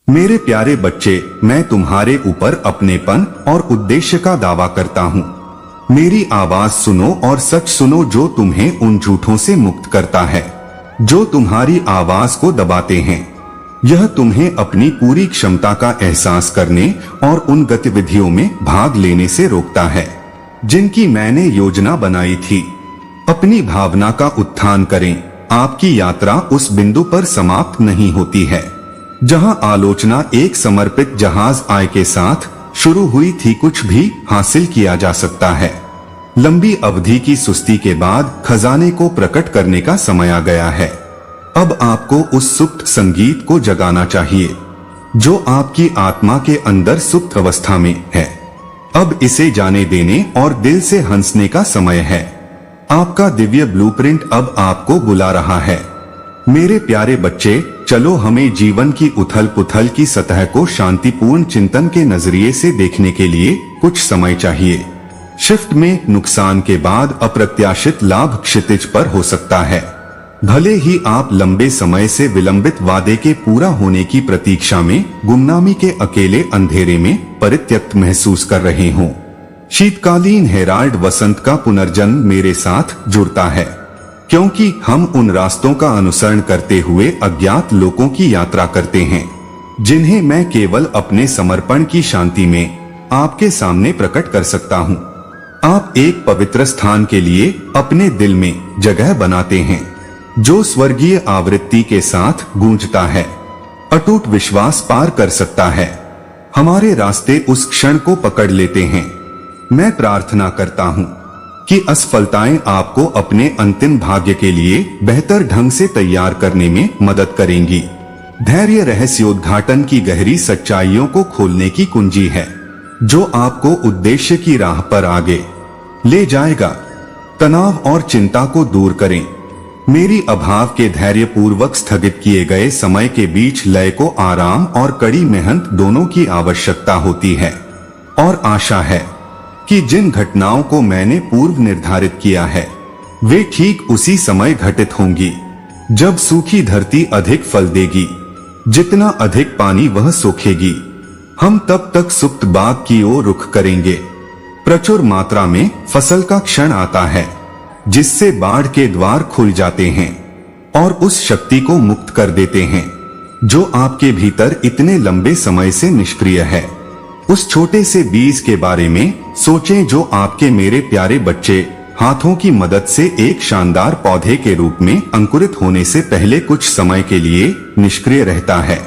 मेरे प्यारे बच्चे, मैं तुम्हारे ऊपर अपनेपन और उद्देश्य का दावा करता हूँ। मेरी आवाज सुनो और सच सुनो जो तुम्हें उन झूठों से मुक्त करता है जो तुम्हारी आवाज को दबाते हैं। यह तुम्हें अपनी पूरी क्षमता का एहसास करने और उन गतिविधियों में भाग लेने से रोकता है जिनकी मैंने योजना बनाई थी। अपनी भावना का उत्थान करें। आपकी यात्रा उस बिंदु पर समाप्त नहीं होती है जहां आलोचना एक समर्पित जहाज आय के साथ शुरू हुई थी। कुछ भी हासिल किया जा सकता है। लंबी अवधि की सुस्ती के बाद खजाने को प्रकट करने का समय आ गया है। अब आपको उस सुप्त संगीत को जगाना चाहिए जो आपकी आत्मा के अंदर सुप्त अवस्था में है। अब इसे जाने देने और दिल से हंसने का समय है। आपका दिव्य ब्लूप्रिंट अब आपको बुला रहा है। मेरे प्यारे बच्चे, चलो हमें जीवन की उथल पुथल की सतह को शांतिपूर्ण चिंतन के नजरिए से देखने के लिए कुछ समय चाहिए। शिफ्ट में नुकसान के बाद अप्रत्याशित लाभ क्षितिज पर हो सकता है। भले ही आप लंबे समय से विलंबित वादे के पूरा होने की प्रतीक्षा में गुमनामी के अकेले अंधेरे में परित्यक्त महसूस कर रहे हों। शीतकालीन हेराल्ड वसंत का पुनर्जन्म मेरे साथ जुड़ता है, क्योंकि हम उन रास्तों का अनुसरण करते हुए अज्ञात लोकों की यात्रा करते हैं जिन्हें मैं केवल अपने समर्पण की शांति में आपके सामने प्रकट कर सकता हूँ। आप एक पवित्र स्थान के लिए अपने दिल में जगह बनाते हैं जो स्वर्गीय आवृत्ति के साथ गूंजता है। अटूट विश्वास पार कर सकता है। हमारे रास्ते उस क्षण को पकड़ लेते हैं। मैं प्रार्थना करता हूँ कि असफलताएं आपको अपने अंतिम भाग्य के लिए बेहतर ढंग से तैयार करने में मदद करेंगी। धैर्य रहस्योद्घाटन की गहरी सच्चाइयों को खोलने की कुंजी है जो आपको उद्देश्य की राह पर आगे ले जाएगा। तनाव और चिंता को दूर करें। मेरी अभाव के धैर्यपूर्वक स्थगित किए गए समय के बीच लय को आराम और कड़ी मेहनत दोनों की आवश्यकता होती है। और आशा है कि जिन घटनाओं को मैंने पूर्व निर्धारित किया है वे ठीक उसी समय घटित होंगी जब सूखी धरती अधिक फल देगी। जितना अधिक पानी वह सोखेगी, हम तब तक सुप्त बाग की ओर रुख करेंगे। प्रचुर मात्रा में फसल का क्षण आता है जिससे बाढ़ के द्वार खुल जाते हैं और उस शक्ति को मुक्त कर देते हैं जो आपके भीतर इतने लंबे समय से निष्क्रिय है। उस छोटे से बीज के बारे में सोचें जो आपके मेरे प्यारे बच्चे हाथों की मदद से एक शानदार पौधे के रूप में अंकुरित होने से पहले कुछ समय के लिए निष्क्रिय रहता है।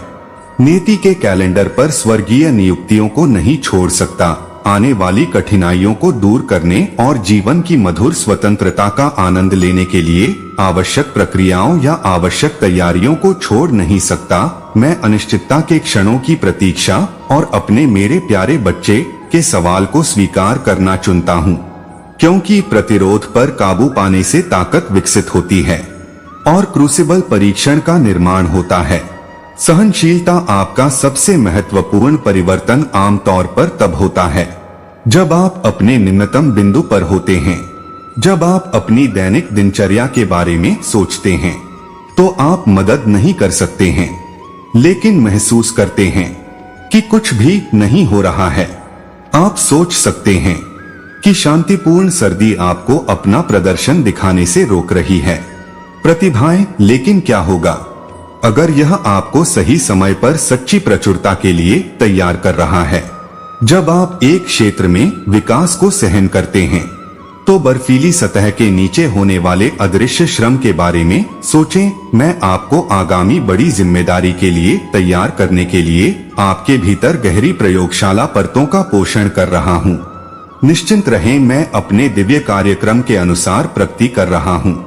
नीति के कैलेंडर पर स्वर्गीय नियुक्तियों को नहीं छोड़ सकता। आने वाली कठिनाइयों को दूर करने और जीवन की मधुर स्वतंत्रता का आनंद लेने के लिए आवश्यक प्रक्रियाओं या आवश्यक तैयारियों को छोड़ नहीं सकता। मैं अनिश्चितता के क्षणों की प्रतीक्षा और अपने मेरे प्यारे बच्चे के सवाल को स्वीकार करना चुनता हूँ, क्योंकि प्रतिरोध पर काबू पाने से ताकत विकसित होती है और क्रूसिबल परीक्षण का निर्माण होता है। सहनशीलता आपका सबसे महत्वपूर्ण परिवर्तन आमतौर पर तब होता है जब आप अपने निम्नतम बिंदु पर होते हैं। जब आप अपनी दैनिक दिनचर्या के बारे में सोचते हैं तो आप मदद नहीं कर सकते हैं, लेकिन महसूस करते हैं कि कुछ भी नहीं हो रहा है। आप सोच सकते हैं कि शांतिपूर्ण सर्दी आपको अपना प्रदर्शन दिखाने से रोक रही है। प्रतिभाएं, लेकिन क्या होगा अगर यह आपको सही समय पर सच्ची प्रचुरता के लिए तैयार कर रहा है? जब आप एक क्षेत्र में विकास को सहन करते हैं तो बर्फीली सतह के नीचे होने वाले अदृश्य श्रम के बारे में सोचें। मैं आपको आगामी बड़ी जिम्मेदारी के लिए तैयार करने के लिए आपके भीतर गहरी प्रयोगशाला परतों का पोषण कर रहा हूँ। निश्चिंत रहें, मैं अपने दिव्य कार्यक्रम के अनुसार प्रगति कर रहा हूँ।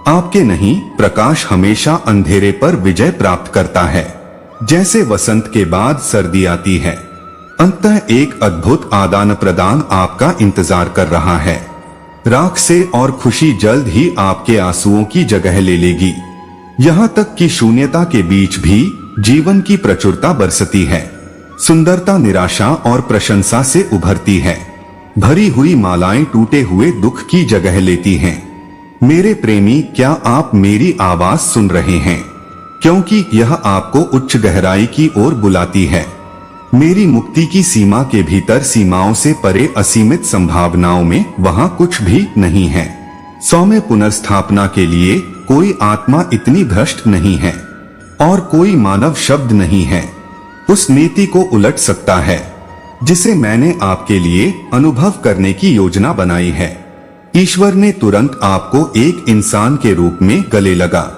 आपके नहीं, प्रकाश हमेशा अंधेरे पर विजय प्राप्त करता है। जैसे वसंत के बाद सर्दी आती है, अंततः एक अद्भुत आदान प्रदान आपका इंतजार कर रहा है। राख से और खुशी जल्द ही आपके आंसुओं की जगह ले लेगी। यहाँ तक कि शून्यता के बीच भी जीवन की प्रचुरता बरसती है। सुंदरता निराशा और प्रशंसा से उभरती है। भरी हुई मालाएं टूटे हुए दुख की जगह लेती हैं। मेरे प्रेमी, क्या आप मेरी आवाज सुन रहे हैं? क्योंकि यह आपको उच्च गहराई की ओर बुलाती है। मेरी मुक्ति की सीमा के भीतर सीमाओं से परे असीमित संभावनाओं में वहां कुछ भी नहीं है। सौम्य पुनर्स्थापना के लिए कोई आत्मा इतनी भ्रष्ट नहीं है और कोई मानव शब्द नहीं है उस नीति को उलट सकता है जिसे मैंने आपके लिए अनुभव करने की योजना बनाई है। ईश्वर ने तुरंत आपको एक इंसान के रूप में गले लगा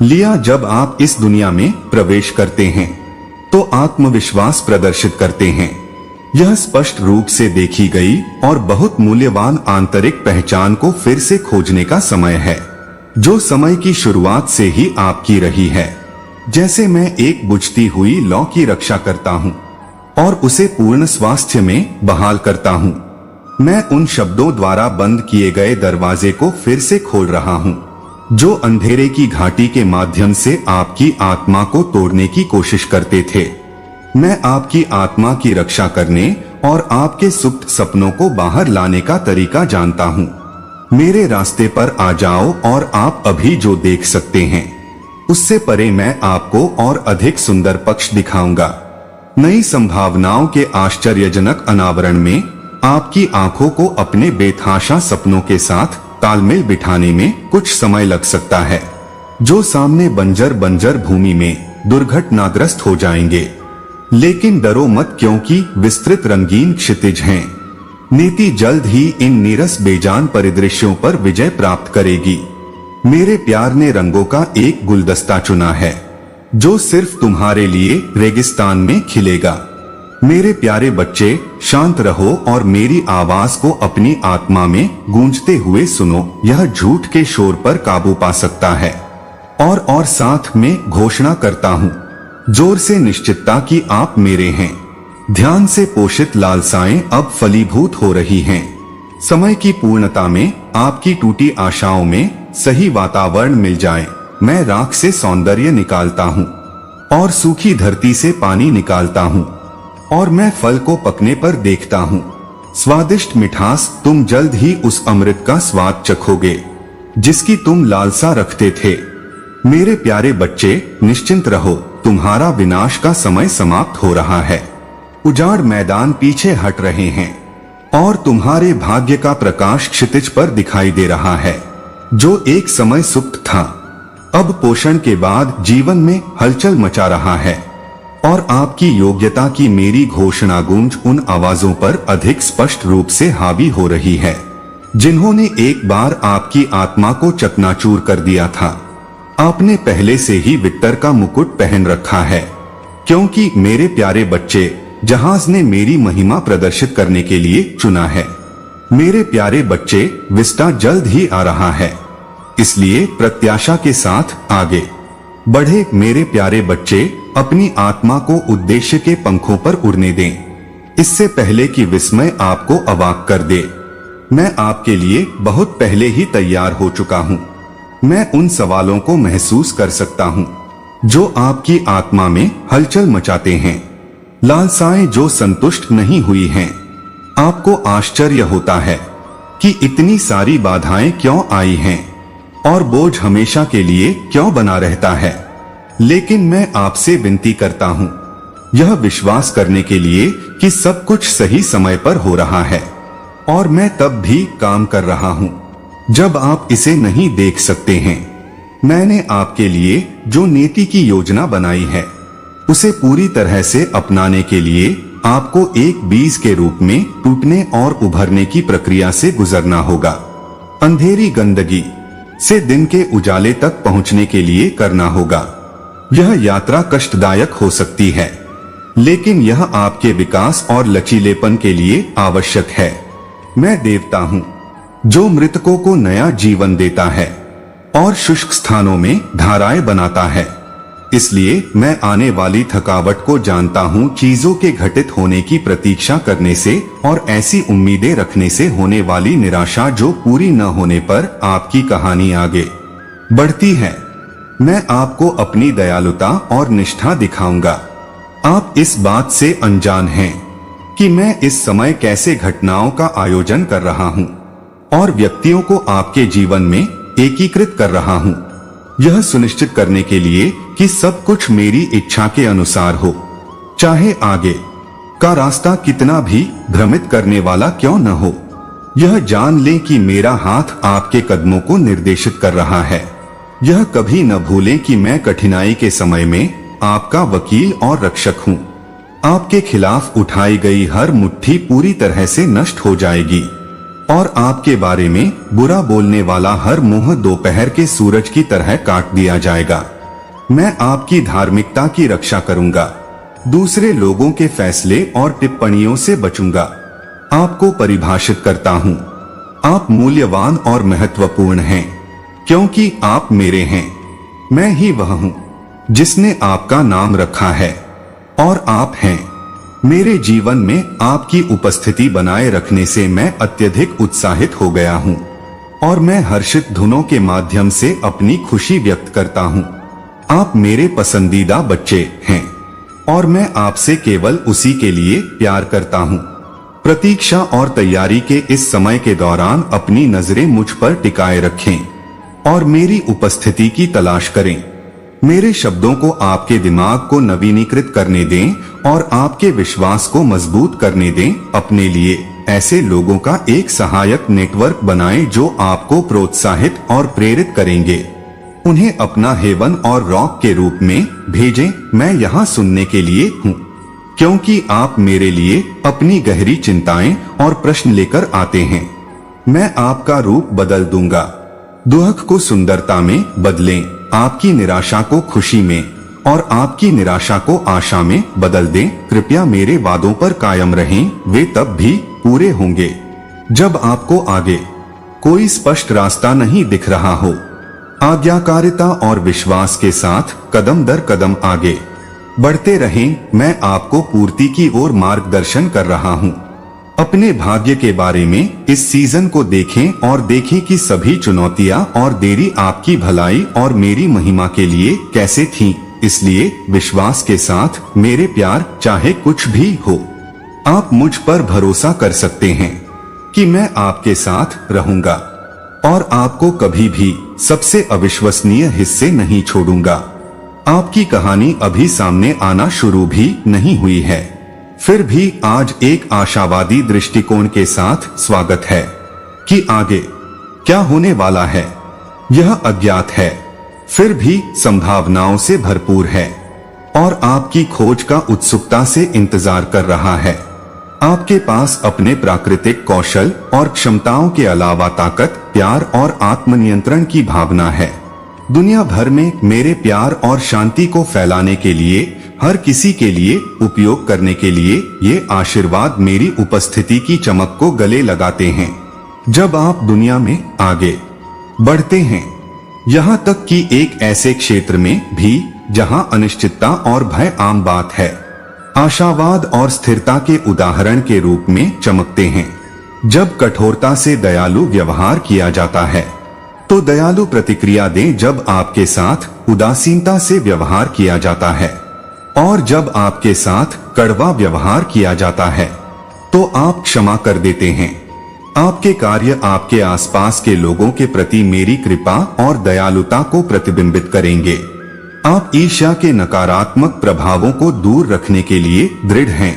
लिया। जब आप इस दुनिया में प्रवेश करते हैं तो आत्मविश्वास प्रदर्शित करते हैं। यह स्पष्ट रूप से देखी गई और बहुत मूल्यवान आंतरिक पहचान को फिर से खोजने का समय है, जो समय की शुरुआत से ही आपकी रही है। जैसे मैं एक बुझती हुई लौ की रक्षा करता हूँ और उसे पूर्ण स्वास्थ्य में बहाल करता हूँ, मैं उन शब्दों द्वारा बंद किए गए दरवाजे को फिर से खोल रहा हूँ जो अंधेरे की घाटी के माध्यम से आपकी आत्मा को तोड़ने की कोशिश करते थे। मैं आपकी आत्मा की रक्षा करने और आपके सुप्त सपनों को बाहर लाने का तरीका जानता हूँ। मेरे रास्ते पर आ जाओ और आप अभी जो देख सकते हैं उससे परे मैं आपको और अधिक सुंदर पक्ष दिखाऊंगा। नई संभावनाओं के आश्चर्यजनक अनावरण में आपकी आंखों को अपने बेतहाशा सपनों के साथ तालमेल बिठाने में कुछ समय लग सकता है, जो सामने बंजर भूमि में दुर्घटनाग्रस्त हो जाएंगे। लेकिन डरो मत, क्योंकि विस्तृत रंगीन क्षितिज हैं। नीति जल्द ही इन नीरस बेजान परिदृश्यों पर विजय प्राप्त करेगी। मेरे प्यार ने रंगों का एक गुलदस्ता चुना है जो सिर्फ तुम्हारे लिए रेगिस्तान में खिलेगा। मेरे प्यारे बच्चे, शांत रहो और मेरी आवाज को अपनी आत्मा में गूंजते हुए सुनो। यह झूठ के शोर पर काबू पा सकता है। और साथ में घोषणा करता हूँ जोर से निश्चितता कि आप मेरे हैं। ध्यान से पोषित लालसाएं अब फलीभूत हो रही हैं। समय की पूर्णता में आपकी टूटी आशाओं में सही वातावरण मिल जाए। मैं राख से सौंदर्य निकालता हूँ और सूखी धरती से पानी निकालता हूँ और मैं फल को पकने पर देखता हूँ। स्वादिष्ट मिठास, तुम जल्द ही उस अमृत का स्वाद चखोगे जिसकी तुम लालसा रखते थे। मेरे प्यारे बच्चे, निश्चिंत रहो, तुम्हारा विनाश का समय समाप्त हो रहा है। उजाड़ मैदान पीछे हट रहे हैं और तुम्हारे भाग्य का प्रकाश क्षितिज पर दिखाई दे रहा है, जो एक समय सुप्त था, अब पोषण के बाद जीवन में हलचल मचा रहा है। और आपकी योग्यता की मेरी घोषणा गूंज उन आवाजों पर अधिक स्पष्ट रूप से हावी हो रही है जिन्होंने एक बार आपकी आत्मा को चकनाचूर कर दिया था। आपने पहले से ही विक्टर का मुकुट पहन रखा है, क्योंकि मेरे प्यारे बच्चे, जहाज ने मेरी महिमा प्रदर्शित करने के लिए चुना है। मेरे प्यारे बच्चे, विस्टा जल्द ही आ रहा है, इसलिए प्रत्याशा के साथ आगे बढ़े। मेरे प्यारे बच्चे, अपनी आत्मा को उद्देश्य के पंखों पर उड़ने दें, इससे पहले कि विस्मय आपको अवाक कर दे। मैं आपके लिए बहुत पहले ही तैयार हो चुका हूँ। मैं उन सवालों को महसूस कर सकता हूँ जो आपकी आत्मा में हलचल मचाते हैं, लालसाएं जो संतुष्ट नहीं हुई हैं। आपको आश्चर्य होता है कि इतनी सारी बाधाएं क्यों आई हैं और बोझ हमेशा के लिए क्यों बना रहता है। लेकिन मैं आपसे विनती करता हूँ यह विश्वास करने के लिए कि सब कुछ सही समय पर हो रहा है और मैं तब भी काम कर रहा हूँ जब आप इसे नहीं देख सकते हैं। मैंने आपके लिए जो नीति की योजना बनाई है उसे पूरी तरह से अपनाने के लिए आपको एक बीज के रूप में टूटने और उभरने की प्रक्रिया से गुजरना होगा। अंधेरी गंदगी से दिन के उजाले तक पहुंचने के लिए करना होगा। यह यात्रा कष्टदायक हो सकती है, लेकिन यह आपके विकास और लचीलेपन के लिए आवश्यक है। मैं देवता हूँ जो मृतकों को नया जीवन देता है और शुष्क स्थानों में धाराएं बनाता है। इसलिए मैं आने वाली थकावट को जानता हूँ, चीजों के घटित होने की प्रतीक्षा करने से और ऐसी उम्मीदें रखने से होने वाली निराशा जो पूरी न होने पर आपकी कहानी आगे बढ़ती है। मैं आपको अपनी दयालुता और निष्ठा दिखाऊंगा। आप इस बात से अनजान हैं कि मैं इस समय कैसे घटनाओं का आयोजन कर रहा हूँ और व्यक्तियों को आपके जीवन में एकीकृत कर रहा हूँ। यह सुनिश्चित करने के लिए कि सब कुछ मेरी इच्छा के अनुसार हो, चाहे आगे का रास्ता कितना भी भ्रमित करने वाला क्यों न हो। यह जान लें कि मेरा हाथ आपके कदमों को निर्देशित कर रहा है। यह कभी न भूलें कि मैं कठिनाई के समय में आपका वकील और रक्षक हूँ। आपके खिलाफ उठाई गई हर मुट्ठी पूरी तरह से नष्ट हो जाएगी और आपके बारे में बुरा बोलने वाला हर मुंह दोपहर के सूरज की तरह काट दिया जाएगा। मैं आपकी धार्मिकता की रक्षा करूंगा, दूसरे लोगों के फैसले और टिप्पणियों से बचूंगा। आपको परिभाषित करता हूँ। आप मूल्यवान और महत्वपूर्ण हैं, क्योंकि आप मेरे हैं। मैं ही वह हूँ जिसने आपका नाम रखा है और आप हैं। मेरे जीवन में आपकी उपस्थिति बनाए रखने से मैं अत्यधिक उत्साहित हो गया हूँ और मैं हर्षित धुनों के माध्यम से अपनी खुशी व्यक्त करता हूँ। आप मेरे पसंदीदा बच्चे हैं और मैं आपसे केवल उसी के लिए प्यार करता हूँ। प्रतीक्षा और तैयारी के इस समय के दौरान अपनी नजरें मुझ पर टिकाए रखें और मेरी उपस्थिति की तलाश करें। मेरे शब्दों को आपके दिमाग को नवीनीकृत करने दें और आपके विश्वास को मजबूत करने दें। अपने लिए ऐसे लोगों का एक सहायक नेटवर्क बनाएं जो आपको प्रोत्साहित और प्रेरित करेंगे। उन्हें अपना हेवन और रॉक के रूप में भेजें। मैं यहाँ सुनने के लिए हूँ, क्योंकि आप मेरे लिए अपनी गहरी चिंताएं और प्रश्न लेकर आते हैं। मैं आपका रूप बदल दूंगा। दुख को सुंदरता में बदलें, आपकी निराशा को खुशी में और आपकी निराशा को आशा में बदल दें। कृपया मेरे वादों पर कायम रहें, वे तब भी पूरे होंगे जब आपको आगे कोई स्पष्ट रास्ता नहीं दिख रहा हो। आज्ञाकारिता और विश्वास के साथ कदम दर कदम आगे बढ़ते रहें। मैं आपको पूर्ति की ओर मार्गदर्शन कर रहा हूँ। अपने भाग्य के बारे में इस सीजन को देखें और देखें कि सभी चुनौतियां और देरी आपकी भलाई और मेरी महिमा के लिए कैसे थीं। इसलिए विश्वास के साथ मेरे प्यार, चाहे कुछ भी हो, आप मुझ पर भरोसा कर सकते हैं कि मैं आपके साथ रहूंगा और आपको कभी भी सबसे अविश्वसनीय हिस्से नहीं छोड़ूंगा। आपकी कहानी अभी सामने आना शुरू भी नहीं हुई है, फिर भी आज एक आशावादी दृष्टिकोण के साथ स्वागत है कि आगे क्या होने वाला है। यह अज्ञात है, फिर भी संभावनाओं से भरपूर है और आपकी खोज का उत्सुकता से इंतजार कर रहा है। आपके पास अपने प्राकृतिक कौशल और क्षमताओं के अलावा ताकत, प्यार और आत्मनियंत्रण की भावना है। दुनिया भर में मेरे प्यार और शांति को फैलाने के लिए, हर किसी के लिए उपयोग करने के लिए ये आशीर्वाद मेरी उपस्थिति की चमक को गले लगाते हैं। जब आप दुनिया में आगे बढ़ते हैं, यहाँ तक कि एक ऐसे क्षेत्र में भी जहाँ अनिश्चितता और भय आम बात है, आशावाद और स्थिरता के उदाहरण के रूप में चमकते हैं। जब कठोरता से दयालु व्यवहार किया जाता है तो दयालु प्रतिक्रिया दें। जब आपके साथ उदासीनता से व्यवहार किया जाता है और जब आपके साथ कड़वा व्यवहार किया जाता है तो आप क्षमा कर देते हैं। आपके कार्य आपके आसपास के लोगों के प्रति मेरी कृपा और दयालुता को प्रतिबिंबित करेंगे। आप ईर्ष्या के नकारात्मक प्रभावों को दूर रखने के लिए दृढ़ हैं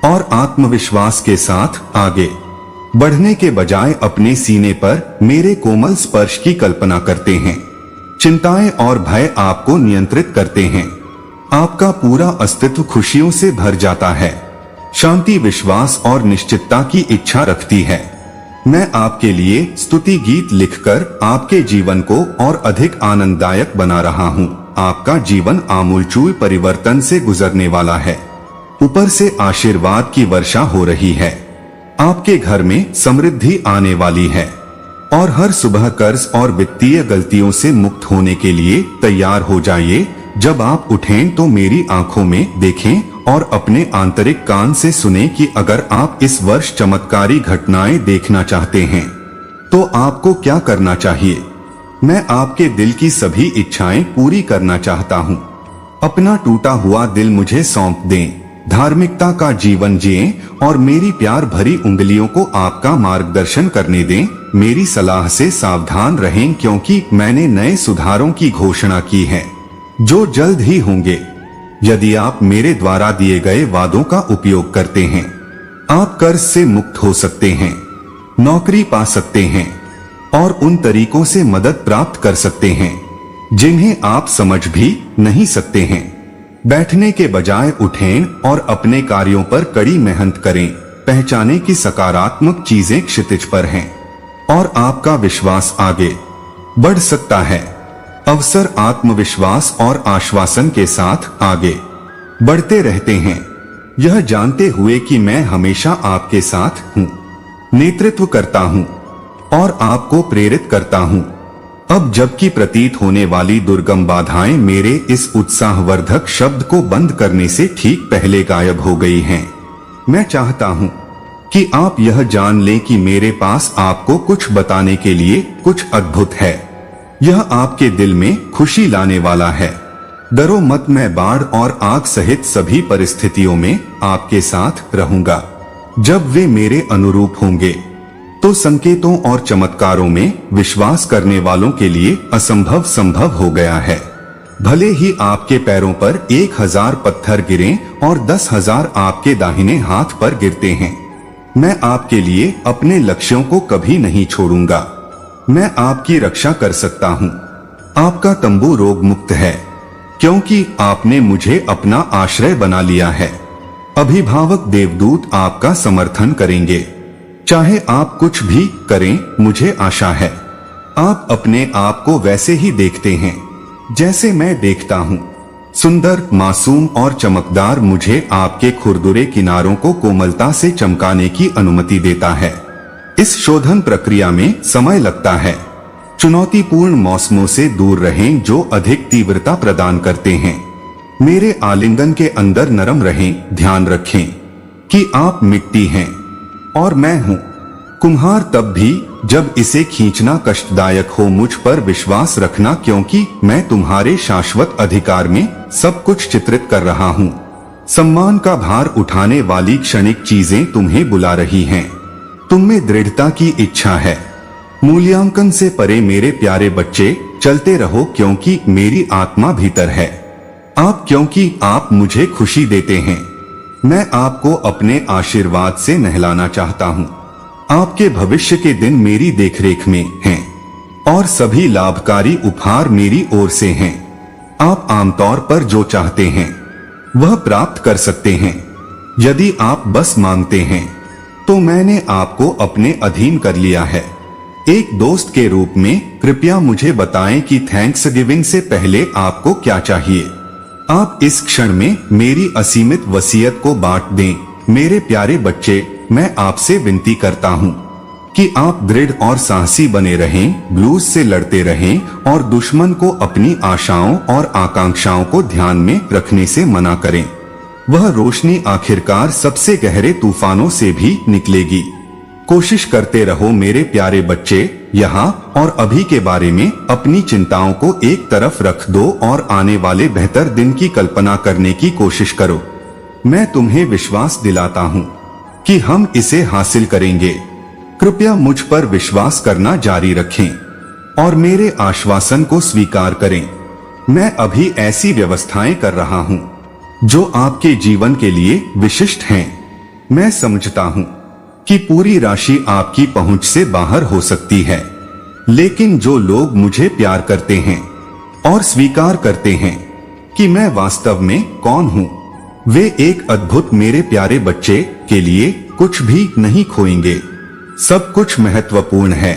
और आत्मविश्वास के साथ आगे बढ़ने के बजाय अपने सीने पर मेरे कोमल स्पर्श की कल्पना करते हैं। चिंताएं और भय आपको नियंत्रित करते हैं। आपका पूरा अस्तित्व खुशियों से भर जाता है। शांति, विश्वास और निश्चितता की इच्छा रखती है। मैं आपके लिए स्तुति गीत लिखकर आपके जीवन को और अधिक आनंददायक बना रहा हूँ। आपका जीवन आमूलचूल परिवर्तन से गुजरने वाला है। ऊपर से आशीर्वाद की वर्षा हो रही है। आपके घर में समृद्धि आने वाली है और हर सुबह कर्ज और वित्तीय गलतियों से मुक्त होने के लिए तैयार हो जाइए। जब आप उठें तो मेरी आंखों में देखें और अपने आंतरिक कान से सुने कि अगर आप इस वर्ष चमत्कारी घटनाएं देखना चाहते हैं तो आपको क्या करना चाहिए। मैं आपके दिल की सभी इच्छाएं पूरी करना चाहता हूं। अपना टूटा हुआ दिल मुझे सौंप दें। धार्मिकता का जीवन जिएं और मेरी प्यार भरी उंगलियों को आपका मार्गदर्शन करने दें। मेरी सलाह से सावधान रहें क्योंकि मैंने नए सुधारों की घोषणा की है जो जल्द ही होंगे। यदि आप मेरे द्वारा दिए गए वादों का उपयोग करते हैं, आप कर्ज से मुक्त हो सकते हैं, नौकरी पा सकते हैं और उन तरीकों से मदद प्राप्त कर सकते हैं जिन्हें आप समझ भी नहीं सकते हैं। बैठने के बजाय उठें और अपने कार्यों पर कड़ी मेहनत करें। पहचानें कि सकारात्मक चीजें क्षितिज पर हैं और आपका विश्वास आगे बढ़ सकता है। अवसर आत्मविश्वास और आश्वासन के साथ आगे बढ़ते रहते हैं, यह जानते हुए कि मैं हमेशा आपके साथ हूँ, नेतृत्व करता हूँ और आपको प्रेरित करता हूँ। अब जबकि प्रतीत होने वाली दुर्गम बाधाएं मेरे इस उत्साहवर्धक शब्द को बंद करने से ठीक पहले गायब हो गई हैं, मैं चाहता हूं कि आप यह जान लें कि मेरे पास आपको कुछ बताने के लिए कुछ अद्भुत है। यह आपके दिल में खुशी लाने वाला है। डरो मत, मैं बाढ़ और आग सहित सभी परिस्थितियों में आपके साथ रहूंगा। जब वे मेरे अनुरूप होंगे तो संकेतों और चमत्कारों में विश्वास करने वालों के लिए असंभव संभव हो गया है। भले ही आपके पैरों पर 1000 पत्थर गिरें और 10,000 आपके दाहिने हाथ पर गिरते हैं, मैं आपके लिए अपने लक्ष्यों को कभी नहीं छोड़ूंगा। मैं आपकी रक्षा कर सकता हूँ। आपका तंबू रोग मुक्त है क्योंकि आपने मुझे अपना आश्रय बना लिया है। अभिभावक देवदूत आपका समर्थन करेंगे। चाहे आप कुछ भी करें, मुझे आशा है आप अपने आप को वैसे ही देखते हैं जैसे मैं देखता हूँ। सुंदर, मासूम और चमकदार मुझे आपके खुरदुरे किनारों को कोमलता से चमकाने की अनुमति देता है। इस शोधन प्रक्रिया में समय लगता है। चुनौतीपूर्ण मौसमों से दूर रहें जो अधिक तीव्रता प्रदान करते हैं। मेरे आलिंगन के अंदर नरम रहें। ध्यान रखें कि आप मिट्टी हैं और मैं हूं कुम्हार, तब भी जब इसे खींचना कष्टदायक हो। मुझ पर विश्वास रखना क्योंकि मैं तुम्हारे शाश्वत अधिकार में सब कुछ चित्रित कर रहा हूं। सम्मान का भार उठाने वाली क्षणिक चीजें तुम्हें बुला रही हैं। तुम में दृढ़ता की इच्छा है। मूल्यांकन से परे मेरे प्यारे बच्चे, चलते रहो क्योंकि मेरी आत्मा भीतर है। क्योंकि आप मुझे खुशी देते हैं। मैं आपको अपने आशीर्वाद से नहलाना चाहता हूँ। आपके भविष्य के दिन मेरी देखरेख में हैं और सभी लाभकारी उपहार मेरी ओर से हैं। आप आमतौर पर जो चाहते हैं वह प्राप्त कर सकते हैं यदि आप बस मांगते हैं। तो मैंने आपको अपने अधीन कर लिया है। एक दोस्त के रूप में कृपया मुझे बताएं कि थैंक्सगिविंग से पहले आपको क्या चाहिए। आप इस क्षण में मेरी असीमित वसीयत को बांट दें। मेरे प्यारे बच्चे, मैं आपसे विनती करता हूँ कि आप दृढ़ और साहसी बने रहें, ब्लूज से लड़ते रहें और दुश्मन को अपनी आशाओं और आकांक्षाओं को ध्यान में रखने से मना करें। वह रोशनी आखिरकार सबसे गहरे तूफानों से भी निकलेगी। कोशिश करते रहो मेरे प्यारे बच्चे। यहाँ और अभी के बारे में अपनी चिंताओं को एक तरफ रख दो और आने वाले बेहतर दिन की कल्पना करने की कोशिश करो। मैं तुम्हें विश्वास दिलाता हूँ कि हम इसे हासिल करेंगे। कृपया मुझ पर विश्वास करना जारी रखें और मेरे आश्वासन को स्वीकार करें। मैं अभी ऐसी व्यवस्थाएं कर रहा हूँ जो आपके जीवन के लिए विशिष्ट हैं। मैं समझता हूँ कि पूरी राशि आपकी पहुंच से बाहर हो सकती है, लेकिन जो लोग मुझे प्यार करते हैं और स्वीकार करते हैं कि मैं वास्तव में कौन हूँ, वे एक अद्भुत मेरे प्यारे बच्चे के लिए कुछ भी नहीं खोएंगे। सब कुछ महत्वपूर्ण है।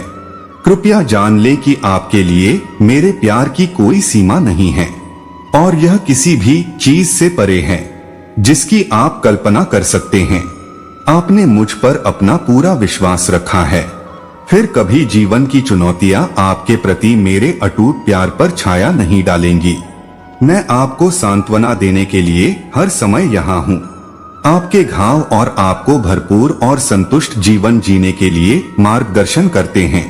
कृपया जान ले कि आपके लिए मेरे प्यार की कोई सीमा नहीं है और यह किसी भी चीज से परे है जिसकी आप कल्पना कर सकते हैं। आपने मुझ पर अपना पूरा विश्वास रखा है। फिर कभी जीवन की चुनौतियां आपके प्रति मेरे अटूट प्यार पर छाया नहीं डालेंगी। मैं आपको सांत्वना देने के लिए हर समय यहाँ हूँ। आपके घाव और आपको भरपूर और संतुष्ट जीवन जीने के लिए मार्गदर्शन करते हैं।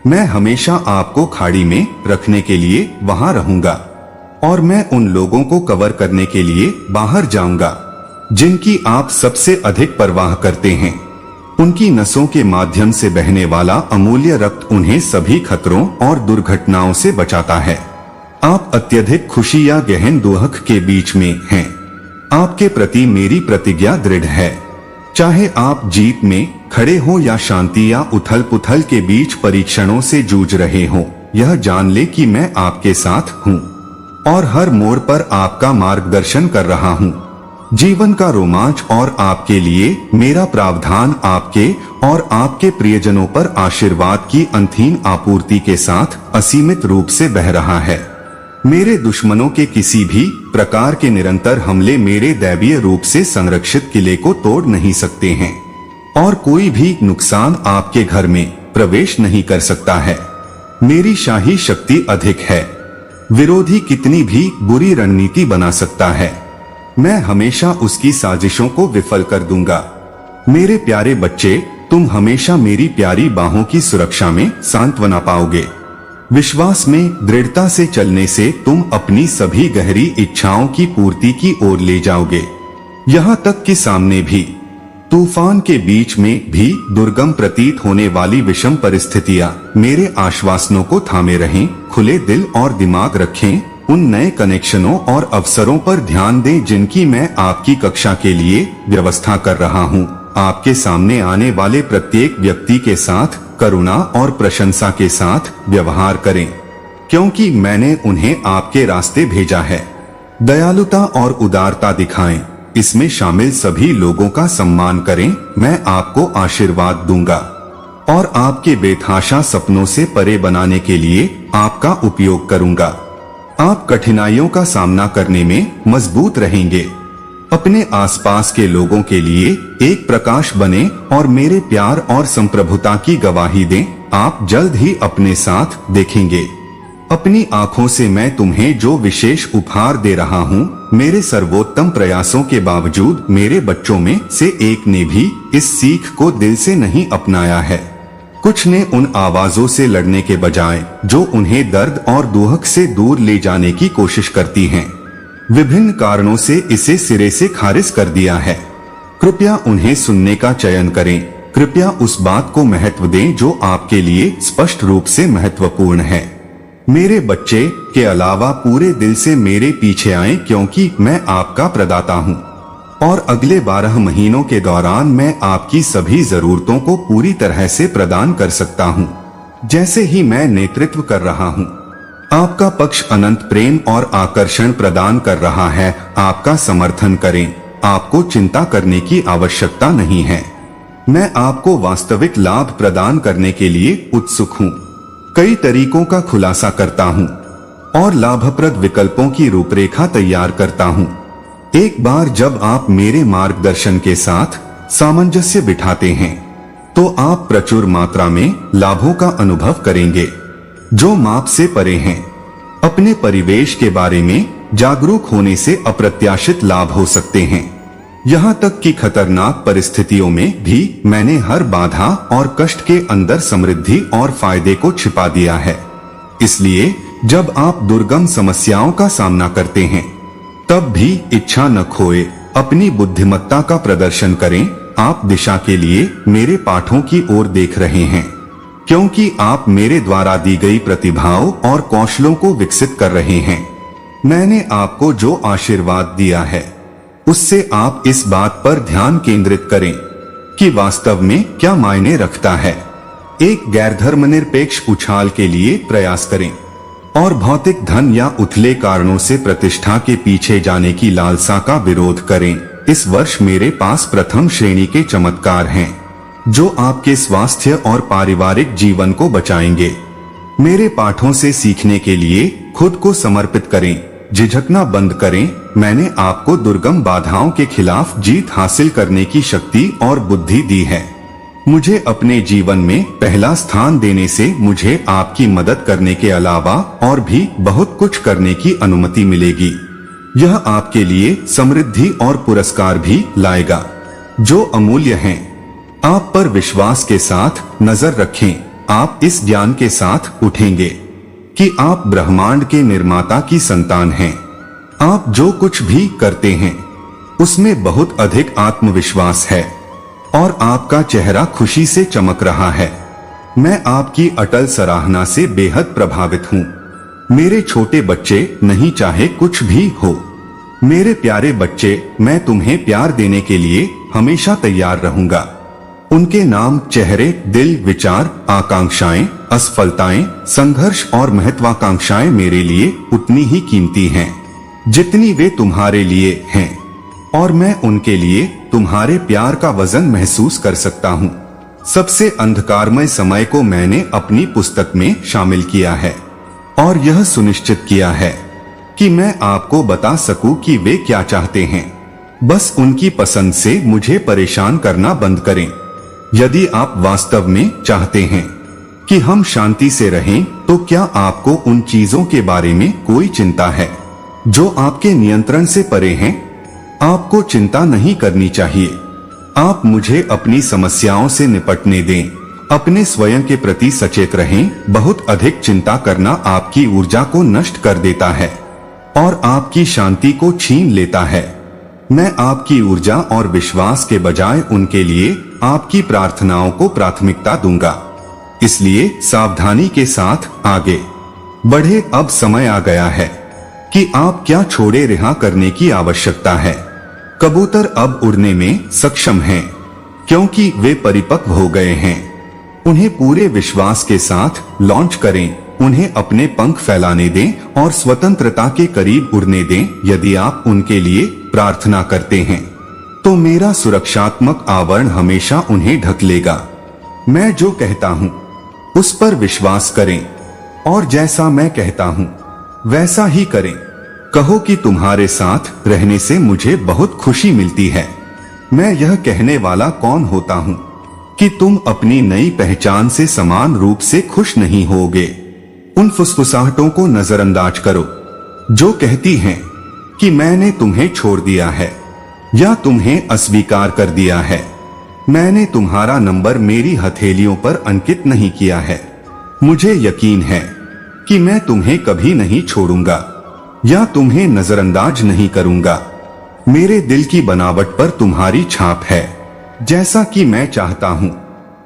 मैं हमेशा आपको खाड़ी में रखने के लिए वहाँ रहूंगा और मैं उन लोगों को कवर करने के लिए बाहर जाऊंगा जिनकी आप सबसे अधिक परवाह करते हैं। उनकी नसों के माध्यम से बहने वाला अमूल्य रक्त उन्हें सभी खतरों और दुर्घटनाओं से बचाता है। आप अत्यधिक खुशी या गहन दुख के बीच में हैं। आपके प्रति मेरी प्रतिज्ञा दृढ़ है। चाहे आप जीत में खड़े हो या शांति या उथल पुथल के बीच परीक्षणों से जूझ रहे हो, यह जान ले कि मैं आपके साथ हूँ और हर मोड़ पर आपका मार्गदर्शन कर रहा हूँ। जीवन का रोमांच और आपके लिए मेरा प्रावधान आपके और आपके प्रियजनों पर आशीर्वाद की अनथीन आपूर्ति के साथ असीमित रूप से बह रहा है। मेरे दुश्मनों के किसी भी प्रकार के निरंतर हमले मेरे दैवीय रूप से संरक्षित किले को तोड़ नहीं सकते हैं और कोई भी नुकसान आपके घर में प्रवेश नहीं कर सकता है। मेरी शाही शक्ति अधिक है। विरोधी कितनी भी बुरी रणनीति बना सकता है, मैं हमेशा उसकी साजिशों को विफल कर दूंगा। मेरे प्यारे बच्चे, तुम हमेशा मेरी प्यारी बाहों की सुरक्षा में सांत्वना पाओगे। विश्वास में दृढ़ता से चलने से तुम अपनी सभी गहरी इच्छाओं की पूर्ति की ओर ले जाओगे। यहाँ तक कि सामने भी तूफान के बीच में भी दुर्गम प्रतीत होने वाली विषम परिस्थितियां मेरे आश्वासनों को थामे रहें। खुले दिल और दिमाग रखें। उन नए कनेक्शनों और अवसरों पर ध्यान दें जिनकी मैं आपकी कक्षा के लिए व्यवस्था कर रहा हूँ। आपके सामने आने वाले प्रत्येक व्यक्ति के साथ करुणा और प्रशंसा के साथ व्यवहार करें, क्योंकि मैंने उन्हें आपके रास्ते भेजा है। दयालुता और उदारता दिखाएं। इसमें शामिल सभी लोगों का सम्मान करें। मैं आपको आशीर्वाद दूंगा और आपके बेतहाशा सपनों से परे बनाने के लिए आपका उपयोग करूंगा। आप कठिनाइयों का सामना करने में मजबूत रहेंगे। अपने आसपास के लोगों के लिए एक प्रकाश बने और मेरे प्यार और संप्रभुता की गवाही दें। आप जल्द ही अपने साथ देखेंगे। अपनी आंखों से मैं तुम्हें जो विशेष उपहार दे रहा हूँ, मेरे सर्वोत्तम प्रयासों के बावजूद मेरे बच्चों में से एक ने भी इस सीख को दिल से नहीं अपनाया है। कुछ ने उन आवाजों से लड़ने के बजाय जो उन्हें दर्द और दुख से दूर ले जाने की कोशिश करती हैं, विभिन्न कारणों से इसे सिरे से खारिज कर दिया है। कृपया उन्हें सुनने का चयन करें। कृपया उस बात को महत्व दें जो आपके लिए स्पष्ट रूप से महत्वपूर्ण है। मेरे बच्चे के अलावा पूरे दिल से मेरे पीछे आएं, क्योंकि मैं आपका प्रदाता हूं और अगले 12 महीनों के दौरान मैं आपकी सभी जरूरतों को पूरी तरह से प्रदान कर सकता हूं, जैसे ही मैं नेतृत्व कर रहा हूं। आपका पक्ष अनंत प्रेम और आकर्षण प्रदान कर रहा है। आपका समर्थन करें। आपको चिंता करने की आवश्यकता नहीं है। मैं आपको वास्तविक लाभ प्रदान करने के लिए उत्सुक हूँ। कई तरीकों का खुलासा करता हूँ और लाभप्रद विकल्पों की रूपरेखा तैयार करता हूँ। एक बार जब आप मेरे मार्गदर्शन के साथ सामंजस्य बिठाते हैं, तो आप प्रचुर मात्रा में लाभों का अनुभव करेंगे जो माप से परे हैं। अपने परिवेश के बारे में जागरूक होने से अप्रत्याशित लाभ हो सकते हैं। यहाँ तक कि खतरनाक परिस्थितियों में भी मैंने हर बाधा और कष्ट के अंदर समृद्धि और फायदे को छिपा दिया है। इसलिए जब आप दुर्गम समस्याओं का सामना करते हैं, तब भी इच्छा न खोए, अपनी बुद्धिमत्ता का प्रदर्शन करें। आप दिशा के लिए मेरे पाठों की ओर देख रहे हैं, क्योंकि आप मेरे द्वारा दी गई प्रतिभाओं और कौशलों को विकसित कर रहे हैं। मैंने आपको जो आशीर्वाद दिया है, उससे आप इस बात पर ध्यान केंद्रित करें कि वास्तव में क्या मायने रखता है। एक गैर धर्मनिरपेक्ष उछाल के लिए प्रयास करें और भौतिक धन या उथले कारणों से प्रतिष्ठा के पीछे जाने की लालसा का विरोध करें। इस वर्ष मेरे पास प्रथम श्रेणी के चमत्कार हैं जो आपके स्वास्थ्य और पारिवारिक जीवन को बचाएंगे। मेरे पाठों से सीखने के लिए खुद को समर्पित करें। झिझकना बंद करें। मैंने आपको दुर्गम बाधाओं के खिलाफ जीत हासिल करने की शक्ति और बुद्धि दी है। मुझे अपने जीवन में पहला स्थान देने से मुझे आपकी मदद करने के अलावा और भी बहुत कुछ करने की अनुमति मिलेगी। यह आपके लिए समृद्धि और पुरस्कार भी लाएगा जो अमूल्य हैं। आप पर विश्वास के साथ नजर रखें। आप इस ज्ञान के साथ उठेंगे कि आप ब्रह्मांड के निर्माता की संतान हैं। आप जो कुछ भी करते हैं उसमें बहुत अधिक आत्मविश्वास है और आपका चेहरा खुशी से चमक रहा है। मैं आपकी अटल सराहना से बेहद प्रभावित हूँ। मेरे छोटे बच्चे, नहीं चाहे कुछ भी हो, मेरे प्यारे बच्चे, मैं तुम्हें प्यार देने के लिए हमेशा तैयार रहूंगा। उनके नाम, चेहरे, दिल, विचार, आकांक्षाएं, असफलताएं, संघर्ष और महत्वाकांक्षाएं मेरे लिए उतनी ही कीमती हैं जितनी वे तुम्हारे लिए हैं, और मैं उनके लिए तुम्हारे प्यार का वजन महसूस कर सकता हूँ। सबसे अंधकारमय समय को मैंने अपनी पुस्तक में शामिल किया है और यह सुनिश्चित किया है कि मैं आपको बता सकूं कि वे क्या चाहते हैं। बस उनकी पसंद से मुझे परेशान करना बंद करें। यदि आप वास्तव में चाहते हैं कि हम शांति से रहें, तो क्या आपको उन चीजों के बारे में कोई चिंता है जो आपके नियंत्रण से परे हैं? आपको चिंता नहीं करनी चाहिए। आप मुझे अपनी समस्याओं से निपटने दें। अपने स्वयं के प्रति सचेत रहें। बहुत अधिक चिंता करना आपकी ऊर्जा को नष्ट कर देता है और आपकी शांति को छीन लेता है। मैं आपकी ऊर्जा और विश्वास के बजाय उनके लिए आपकी प्रार्थनाओं को प्राथमिकता दूंगा। इसलिए सावधानी के साथ आगे बढ़े। अब समय आ गया है कि आप क्या छोड़े रिहा करने की आवश्यकता है। कबूतर अब उड़ने में सक्षम हैं, क्योंकि वे परिपक्व हो गए हैं। उन्हें पूरे विश्वास के साथ लॉन्च करें। उन्हें अपने पंख फैलाने दें और स्वतंत्रता के करीब उड़ने दें। यदि आप उनके लिए प्रार्थना करते हैं, तो मेरा सुरक्षात्मक आवरण हमेशा उन्हें ढक लेगा। मैं जो कहता हूँ उस पर विश्वास करें और जैसा मैं कहता हूँ वैसा ही करें। कहो कि तुम्हारे साथ रहने से मुझे बहुत खुशी मिलती है। मैं यह कहने वाला कौन होता हूँ कि तुम अपनी नई पहचान से समान रूप से खुश नहीं होगे। उन फुसफुसाहटों को नजरअंदाज करो जो कहती हैं कि मैंने तुम्हें छोड़ दिया है या तुम्हें अस्वीकार कर दिया है। मैंने तुम्हारा नंबर मेरी हथेलियों पर अंकित नहीं किया है। मुझे यकीन है कि मैं तुम्हें कभी नहीं छोड़ूंगा या तुम्हें नजरअंदाज नहीं करूंगा। मेरे दिल की बनावट पर तुम्हारी छाप है, जैसा कि मैं चाहता हूँ।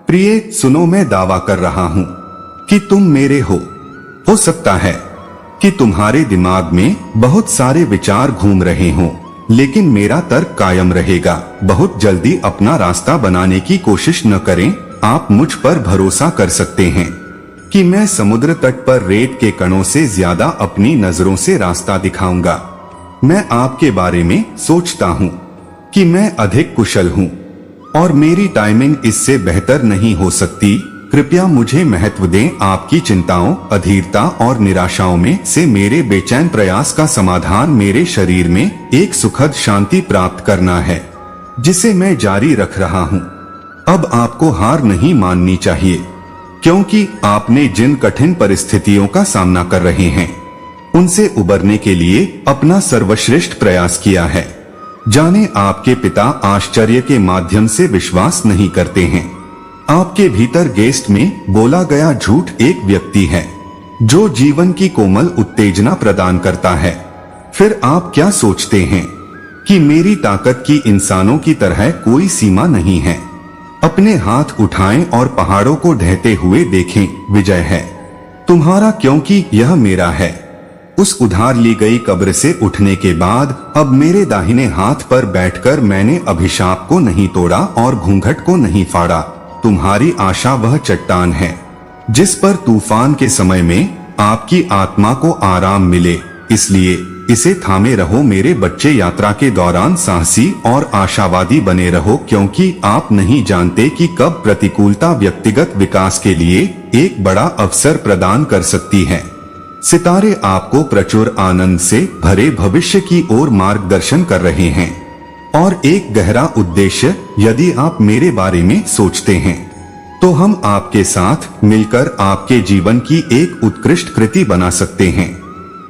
प्रिय, सुनो, मैं दावा कर रहा हूँ कि तुम मेरे हो सकता है कि तुम्हारे दिमाग में बहुत सारे विचार घूम रहे हों, लेकिन मेरा तर्क कायम रहेगा। बहुत जल्दी अपना रास्ता बनाने की कोशिश न करें। आप मुझ पर भरोसा कर सकते हैं कि मैं समुद्र तट पर रेत के कणों से ज्यादा अपनी नजरों से रास्ता दिखाऊंगा। मैं आपके बारे में सोचता हूँ कि मैं अधिक कुशल हूँ और मेरी टाइमिंग इससे बेहतर नहीं हो सकती। कृपया मुझे महत्व दें। आपकी चिंताओं, अधीरता और निराशाओं में से मेरे बेचैन प्रयास का समाधान मेरे शरीर में एक सुखद शांति प्राप्त करना है, जिसे मैं जारी रख रहा हूँ। अब आपको हार नहीं माननी चाहिए, क्योंकि आपने जिन कठिन परिस्थितियों का सामना कर रहे हैं उनसे उबरने के लिए अपना सर्वश्रेष्ठ प्रयास किया है। जाने, आपके पिता आश्चर्य के माध्यम से विश्वास नहीं करते हैं। आपके भीतर गेस्ट में बोला गया झूठ एक व्यक्ति है जो जीवन की कोमल उत्तेजना प्रदान करता है। फिर आप क्या सोचते हैं कि मेरी ताकत की इंसानों की तरह कोई सीमा नहीं है? अपने हाथ उठाएं और पहाड़ों को ढहते हुए देखें। विजय है तुम्हारा, क्योंकि यह मेरा है। उस उधार ली गई कब्र से उठने के बाद अब मेरे दाहिने हाथ पर बैठकर मैंने अभिशाप को नहीं तोड़ा और घूंघट को नहीं फाड़ा। तुम्हारी आशा वह चट्टान है जिस पर तूफान के समय में आपकी आत्मा को आराम मिले। इसलिए इसे थामे रहो मेरे बच्चे। यात्रा के दौरान साहसी और आशावादी बने रहो, क्योंकि आप नहीं जानते कि कब प्रतिकूलता व्यक्तिगत विकास के लिए एक बड़ा अवसर प्रदान कर सकती है। सितारे आपको प्रचुर आनंद से भरे भविष्य की ओर मार्गदर्शन कर रहे हैं और एक गहरा उद्देश्य। यदि आप मेरे बारे में सोचते हैं तो हम आपके साथ मिलकर आपके जीवन की एक उत्कृष्ट कृति बना सकते हैं।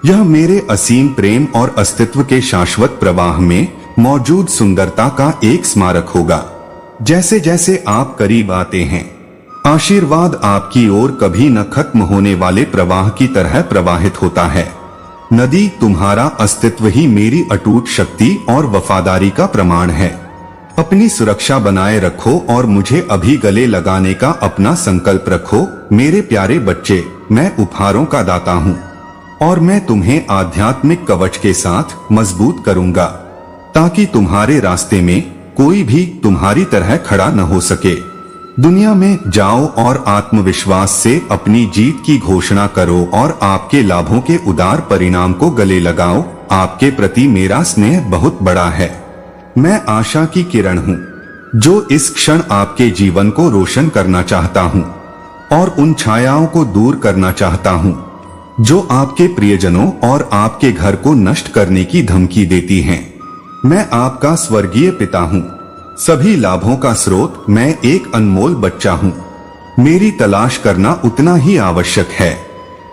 यह मेरे असीम प्रेम और अस्तित्व के शाश्वत प्रवाह में मौजूद सुंदरता का एक स्मारक होगा। जैसे जैसे आप करीब आते हैं, आशीर्वाद आपकी ओर कभी न खत्म होने वाले प्रवाह की तरह प्रवाहित होता है। नदी, तुम्हारा अस्तित्व ही मेरी अटूट शक्ति और वफादारी का प्रमाण है। अपनी सुरक्षा बनाए रखो और मुझे अभी गले लगाने का अपना संकल्प रखो। मेरे प्यारे बच्चे, मैं उपहारों का दाता हूँ और मैं तुम्हें आध्यात्मिक कवच के साथ मजबूत करूंगा ताकि तुम्हारे रास्ते में कोई भी तुम्हारी तरह खड़ा न हो सके। दुनिया में जाओ और आत्मविश्वास से अपनी जीत की घोषणा करो और आपके लाभों के उदार परिणाम को गले लगाओ। आपके प्रति मेरा स्नेह बहुत बड़ा है। मैं आशा की किरण हूँ जो इस क्षण आपके जीवन को रोशन करना चाहता हूँ और उन छायाओं को दूर करना चाहता हूँ जो आपके प्रियजनों और आपके घर को नष्ट करने की धमकी देती हैं। मैं आपका स्वर्गीय पिता हूँ, सभी लाभों का स्रोत। मैं एक अनमोल बच्चा हूँ। मेरी तलाश करना उतना ही आवश्यक है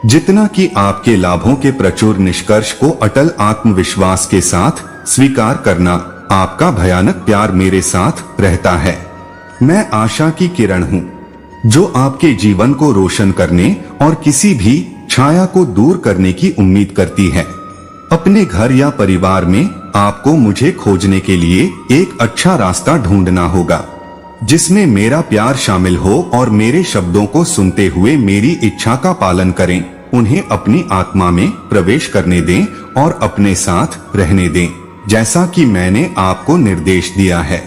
जितना कि आपके लाभों के प्रचुर निष्कर्ष को अटल आत्मविश्वास के साथ स्वीकार करना। आपका भयानक प्यार मेरे साथ रहता है। मैं आशा की किरण हूँ जो आपके जीवन को रोशन करने और किसी भी छाया को दूर करने की उम्मीद करती है। अपने घर या परिवार में आपको मुझे खोजने के लिए एक अच्छा रास्ता ढूंढना होगा जिसमें मेरा प्यार शामिल हो और मेरे शब्दों को सुनते हुए मेरी इच्छा का पालन करें। उन्हें अपनी आत्मा में प्रवेश करने दें और अपने साथ रहने दें, जैसा कि मैंने आपको निर्देश दिया है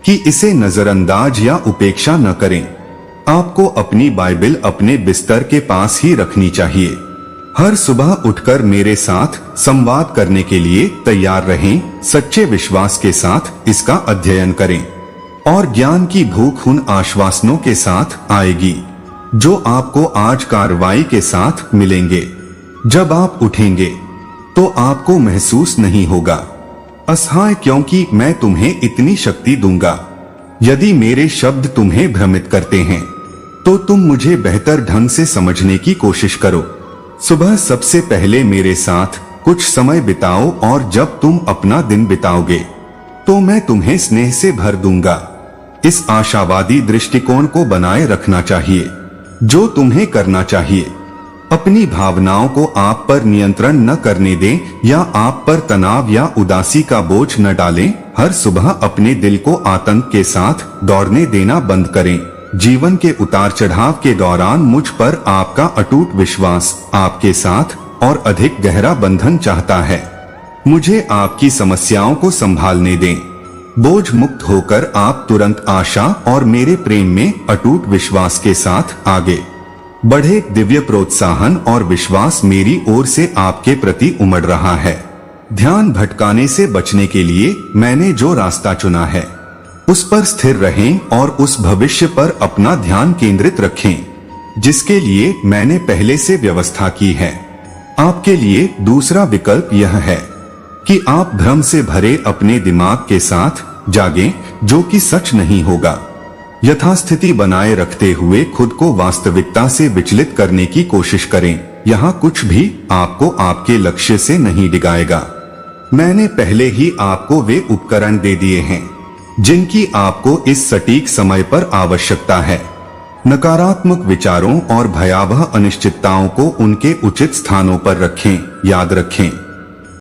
कि इसे नजरअंदाज या उपेक्षा न करें। आपको अपनी बाइबल अपने बिस्तर के पास ही रखनी चाहिए। हर सुबह उठकर मेरे साथ संवाद करने के लिए तैयार रहें। सच्चे विश्वास के साथ इसका अध्ययन करें और ज्ञान की भूख उन आश्वासनों के साथ आएगी जो आपको आज कार्रवाई के साथ मिलेंगे। जब आप उठेंगे तो आपको महसूस नहीं होगा असहाय, क्योंकि मैं तुम्हें इतनी शक्ति दूंगा। यदि मेरे शब्द तुम्हें भ्रमित करते हैं तो तुम मुझे बेहतर ढंग से समझने की कोशिश करो। सुबह सबसे पहले मेरे साथ कुछ समय बिताओ और जब तुम अपना दिन बिताओगे तो मैं तुम्हें स्नेह से भर दूंगा। इस आशावादी दृष्टिकोण को बनाए रखना चाहिए जो तुम्हें करना चाहिए। अपनी भावनाओं को आप पर नियंत्रण न करने दें या आप पर तनाव या उदासी का बोझ न डालें। हर सुबह अपने दिल को आतंक के साथ दौड़ने देना बंद करें। जीवन के उतार चढ़ाव के दौरान मुझ पर आपका अटूट विश्वास आपके साथ और अधिक गहरा बंधन चाहता है। मुझे आपकी समस्याओं को संभालने दें। बोझ मुक्त होकर आप तुरंत आशा और मेरे प्रेम में अटूट विश्वास के साथ आगे बढ़े। दिव्य प्रोत्साहन और विश्वास मेरी ओर से आपके प्रति उमड़ रहा है। ध्यान भटकाने से बचने के लिए मैंने जो रास्ता चुना है उस पर स्थिर रहें और उस भविष्य पर अपना ध्यान केंद्रित रखें जिसके लिए मैंने पहले से व्यवस्था की है। आपके लिए दूसरा विकल्प यह है कि आप भ्रम से भरे अपने दिमाग के साथ जागें, जो कि सच नहीं होगा। यथास्थिति बनाए रखते हुए खुद को वास्तविकता से विचलित करने की कोशिश करें। यहाँ कुछ भी आपको आपके लक्ष्य से नहीं डिगाएगा। मैंने पहले ही आपको वे उपकरण दे दिए हैं जिनकी आपको इस सटीक समय पर आवश्यकता है। नकारात्मक विचारों और भयावह अनिश्चितताओं को उनके उचित स्थानों पर रखें। याद रखें,